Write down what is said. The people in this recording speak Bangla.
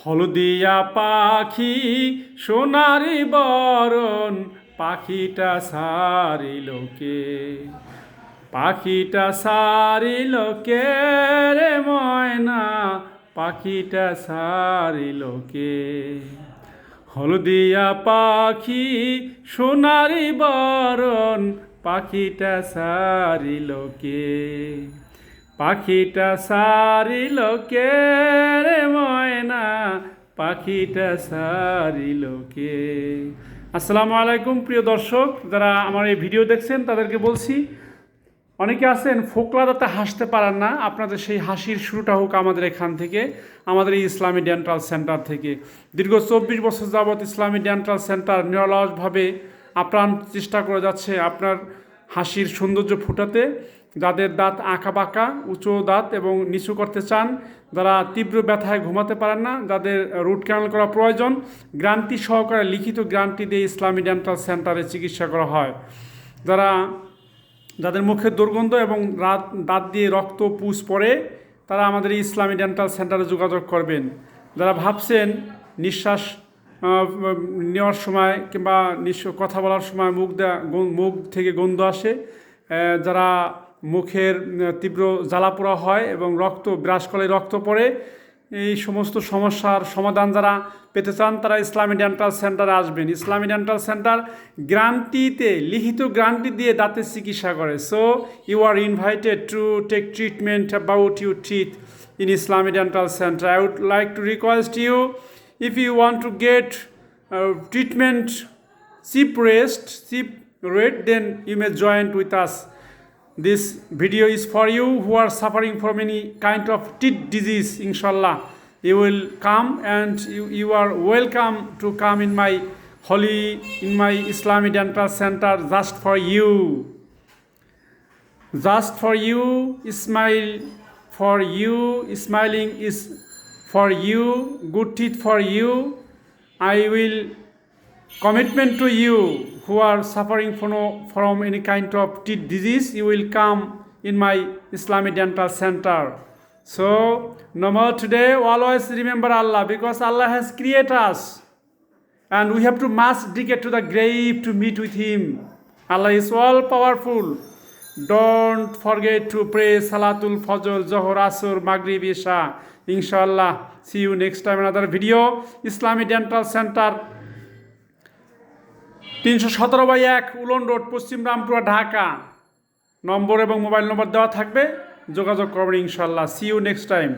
হলদিয়া পাখি সোনারি বরণ পাখিটা সারিল কে, পাখিটা সারিল কে রে ময়না, পাখিটা সারিল কে। হলদিয়া পাখি সোনারি বরণ পাখিটা সারিল কে, পাখিটা সারিল কে রে ময়না, পাখিটা সারিল কে। আসসালামু আলাইকুম প্রিয় দর্শক, যারা আমার এই ভিডিও দেখছেন তাদেরকে বলছি, অনেকে আছেন ফোকলাদাতে হাসতে পারেন না, আপনাদের সেই হাসির শুরুটা হোক আমাদের এখান থেকে, আমাদের এই ইসলামী ডেন্টাল সেন্টার থেকে। দীর্ঘ 24 বছর যাবৎ ইসলামী ডেন্টাল সেন্টার নিরলসভাবে আপ্রাণ চেষ্টা করে যাচ্ছে আপনার হাসির সৌন্দর্য ফুটাতে। যাদের দাঁত আঁকা বাঁকা, উঁচু দাঁত এবং নিচু করতে চান, যারা তীব্র ব্যথায় ঘুমাতে পারেন না, যাদের রুট ক্যানাল করা প্রয়োজন, গ্যারান্টি সহকারে লিখিত গ্যারান্টি দিয়ে ইসলামী ডেন্টাল সেন্টারে চিকিৎসা করা হয়। যাদের মুখের দুর্গন্ধ এবং দাঁত দিয়ে রক্ত পুষ পড়ে, তারা আমাদের এই ইসলামী ডেন্টাল সেন্টারে যোগাযোগ করবেন। যারা ভাবছেন নিঃশ্বাস নেওয়ার সময় কিংবা কথা বলার সময় মুখ থেকে গন্ধ আসে, যারা মুখের তীব্র জ্বালাপোড়া হয় এবং ব্রাশ করলে রক্ত পড়ে, এই সমস্ত সমস্যার সমাধান যারা পেতে চান, তারা ইসলামী ডেন্টাল সেন্টারে আসবেন। ইসলামী ডেন্টাল সেন্টার গ্যারান্টিতে, লিখিত গ্যারান্টি দিয়ে দাঁতের চিকিৎসা করে। So you are invited to take treatment about your teeth in Islamic Dental Center. I would like to request you, if you want to get treatment cheap rate, then you may join with us. This video is for you who are suffering from any kind of teeth disease. Inshallah, you will come and you are welcome to come in my Islamic Dental Center just for you. Just for you, smile. For you, smiling is for you, good teeth for you. I will commitment to you who are suffering from any kind of teeth disease. You will come in my Islamic Dental Center. So, no more today, always remember Allah, because Allah has created us and we have to must dig it to the grave to meet with Him. Allah is all powerful. Don't forget to pray Salatul Fajr, Zohor, Asr, Maghrib, Isha. Inshallah, see you next time in another video. Islamic Dental Center 317/1 woollen road, পশ্চিম রামপুরা, ঢাকা। নম্বর এবং মোবাইল নম্বর দেওয়া থাকবে, যোগাযোগ করবেন ইনশাল্লাহ। See you next time.